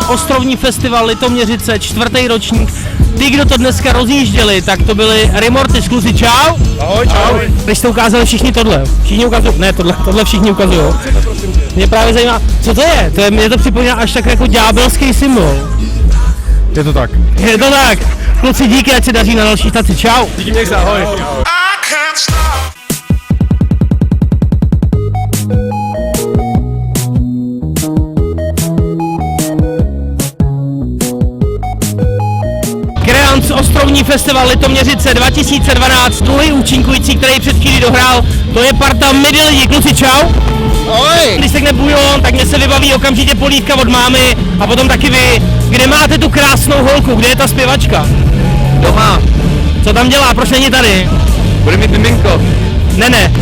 Ostrovní festival Litoměřice, 4. ročník. Ty, kdo to dneska rozjížděli, tak to byli Rimorty, kluci, čau. Ahoj, čau. Když jste ukázali všichni tohle, všichni ukazují, ne tohle všichni ukazují. Mě právě zajímá, co to je? Mě to připomíná až tak jako ďábelský symbol. Je to tak. Je to tak. Kluci, díky, ať se daří na další staci, čau. Díky, měj se, ahoj. Creance Ostrovní festival Litoměřice 2012, druhý účinkující, který před chvílí dohrál, to je parta Midi lidi, kluci, čau. Ahoj. Když se bujon, tak mě se vybaví okamžitě polívka od mámy a potom taky vy. Kde máte tu krásnou holku, kde je ta zpěvačka? Doma. Co tam dělá, proč není tady? Bude mít miminko. Ne.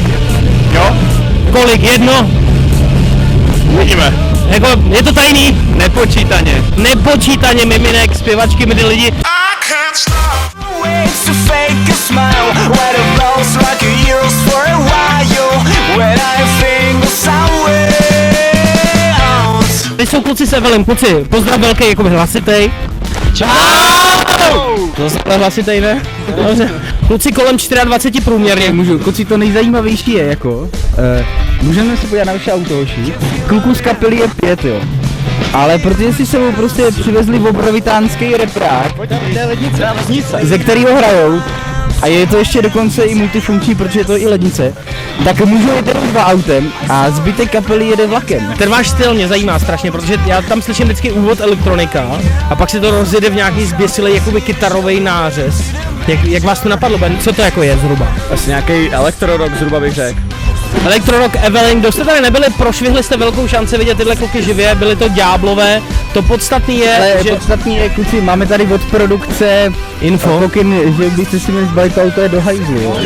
Jo? Kolik, jedno? Uvidíme. Jako, je to tajný? Nepočítaně miminek, zpěvačky, Midi lidi. Tady jsou kluci s Evelem, kluci, pozdrav velký, jako hlasitej. Čau! To je hlasitej, ne? Dobře. Kluci kolem 24 průměrně. Můžu, kluci, to nejzajímavější je jako, můžeme se podívat na vaše auto, hoši. Kluků z kapely je 5, jo. Ale protože si sebou prostě přivezli obrovitánský reprák, ze kterého hrajou, a je to ještě dokonce i multifunkční, protože je to i lednice, tak můžou jít jenom 2 autem a zbytek kapely jede vlakem. Ten váš styl mě zajímá strašně, protože já tam slyším vždycky úvod elektronika a pak se to rozjede v nějaký zběsilej jakoby kytarový nářez. Jak vás to napadlo, Ben? Co to jako je zhruba? Asi nějaký elektrorock zhruba bych řekl. Elektrorock, Evelyn, kdo jste tady nebyli, prošvihli jste velkou šanci vidět tyhle kluky živě, byly to ďáblové. To podstatný je, Ale že... podstatný je, kluci, máme tady od produkce info, pokyn, že byste si měli zbalit auto je do hajzlu, jo.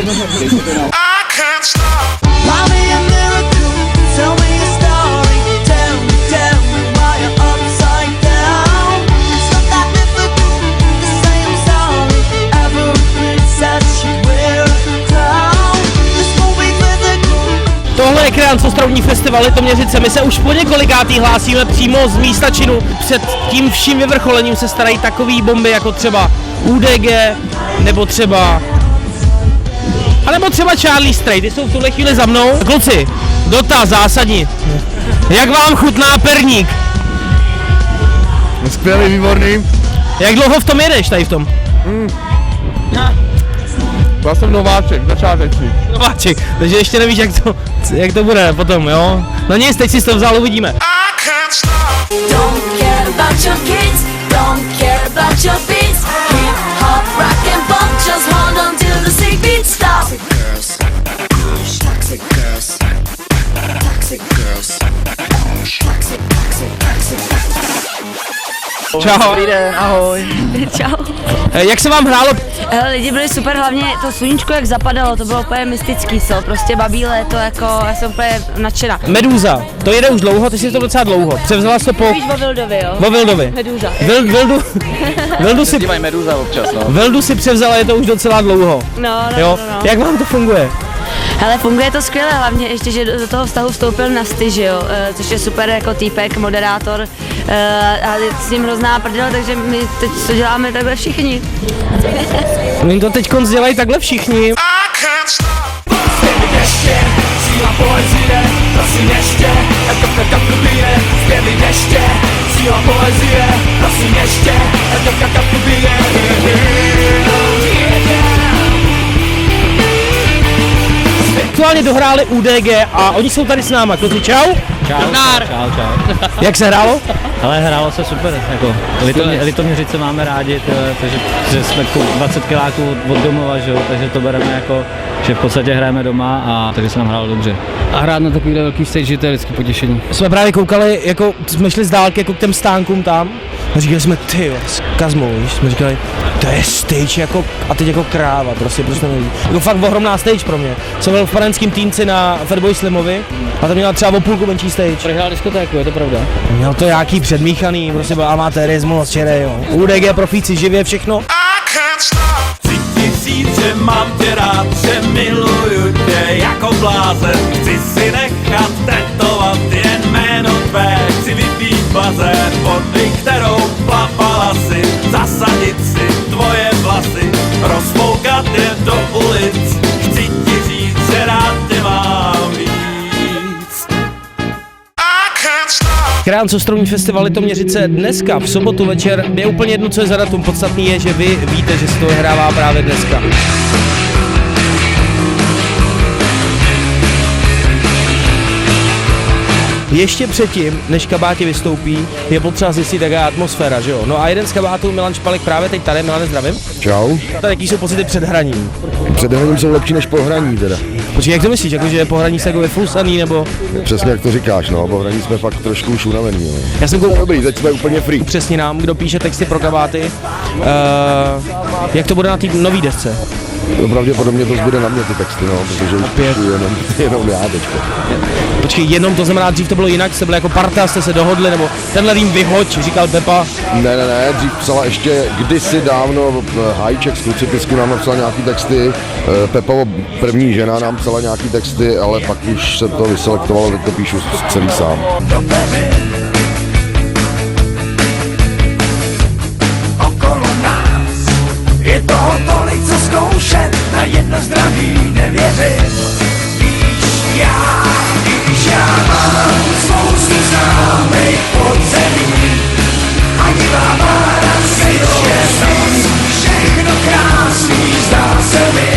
Tohle je Creance Ostrovní festival Litoměřice. My se už po několikátý hlásíme přímo z místa činu. Před tím vším vyvrcholením se starají takový bomby jako třeba UDG, nebo třeba Charlie Strait. Ty jsou v tuhle chvíli za mnou. Kluci, dotaz zásadní. Jak vám chutná perník? Skvělý, výborný. Jak dlouho v tom jedeš tady v tom? Já jsem nováček, začátečník. Nováček, takže ještě nevíš, jak to bude potom, jo? No nic, teď si to vzal, uvidíme. Don't care about your kids, don't care about your beats. Hip hop, rock and pop, just hold on till the sick beat stop. Toxic girls, toxic girls, toxic, toxic, toxic. Čau. Dobrý den, ahoj. Čau. Jak se vám hrálo? Lidi byli super, hlavně to sluníčko jak zapadalo, to bylo úplně mystický, prostě babí léto, jako já jsem úplně nadšená. Meduza, to jede už dlouho, ty jsi to docela dlouho. Převzala jsi to po... Víš o Vildovi, jo? O Vildovi. Meduza. Vildu si... Dívaj Meduza občas, no. Vildu si převzala, je to už docela dlouho. No. Jak vám to funguje? Hele, funguje to skvěle, hlavně ještě, že do toho vztahu vstoupil Nasty, že jo, což je super jako týpek, moderátor, a je s ním hrozná prdel, takže my teď to děláme takhle všichni. Oni to teď dělají takhle všichni. Aktuálně dohráli UDG a oni jsou tady s náma. Kluci, čau. Čau. Jak se hrálo? Ale hrálo se super, jako Litoměřice máme rádi, takže jsme 20 kiláků od domova, že jo, takže to bereme jako, že v podstatě hrajeme doma a takže se nám hrálo dobře. A hrát na takovýhle velký stage, to je vždycky potěšení. Jsme právě koukali, jako jsme šli z dálky jako k těm stánkům tam a říkali jsme, ty s Kazmou, víš, jsme říkali, to je stage jako, a teď jako kráva, prostě neví. Jako fakt ohromná stage pro mě. Jsem byl v panenském týnci na Fatboy Slimovi a tam měla třeba o půlku menší stage. Prohrál diskotéku, je to pravda? Měl to nějaký předmíchaný, prostě byl amatérismus, čere, jo. UDG, profíci, živě, všechno. 3000 mám tě rád, že miluju tě jako blázen. Chci si nechat tetovat jen jméno tvé, chci vypít bazén vody, kterou Kránc-Ostrovní festival Litoměřice dneska, v sobotu večer, je úplně jedno, co je za datum. Podstatný je, že vy víte, že se to vyhrává právě dneska. Ještě předtím, než kabáti vystoupí, je potřeba zjistit, jaká je atmosféra, že jo? No a jeden z kabátů, Milan Špalek, právě teď tady. Milane, zdravím. Čau. Tady, jaký jsou pocity před hraním? Před hraním jsou lepší než po hraní teda. Počkej, jak to myslíš, jakože po hraní se jako vyflusaný, nebo? Přesně jak to říkáš, no, po hraní jsme fakt trošku už unavený, no. Já jsem Dobrý, teď jsme úplně free. přesně nám, kdo píše texty pro kabáty, jak to bude na té nový desce? No, pravděpodobně to zbude na mě ty texty, no, protože už píšu jenom já teďka. Počkej, jenom to znamená, dřív to bylo jinak, jste byli jako parta, jste se dohodli, nebo tenhle rým vyhoď, říkal Pepa. Ne, dřív psala ještě kdysi dávno Hajček z Krucipisku nám napsal nějaký texty, Pepa, první žena, nám psala nějaký texty, ale pak už se to vyselektovalo, teď to píšu celý sám. Okolo nás je toho tolik, co zkoušet, na jedno zdraví nevěřit. Víš, já mám spoustu známých podzemí, ani vámára si štěstí, všechno krásný zdá se mi.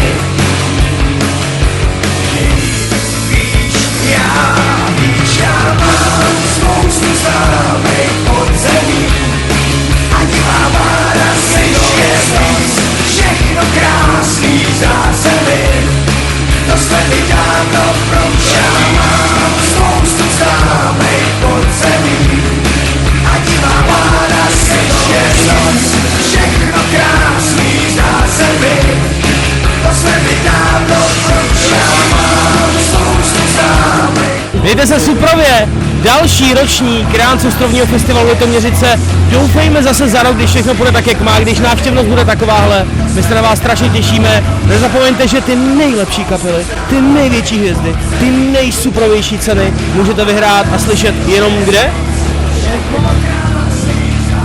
Víš, já mám spoustu známých podzemí, ani vámára si štěstí, všechno krásný zdá se mi. To jsme mi dávno proč, já mám spoustu známých podzemí, ať má vláda se štěstí, všechno krásný zdá se mi. To jsme mi dávno proč, já mám spoustu známých. Mějte se suprově, další ročník Kránc-Ostrovního festivalu Litoměřice. Doufejme zase za rok, když všechno bude tak, jak má, když návštěvnost bude takováhle. My se na vás strašně těšíme. Nezapomeňte, že ty nejlepší kapely, ty největší hvězdy, ty nejsuprovější ceny můžete vyhrát a slyšet jenom kde?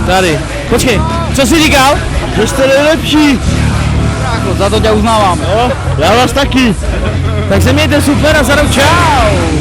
Tady. Počkej, co jsi říkal? Že jste nejlepší. Za to tě uznávám. Jo, já vás taky. Tak se mějte super a za rok čau.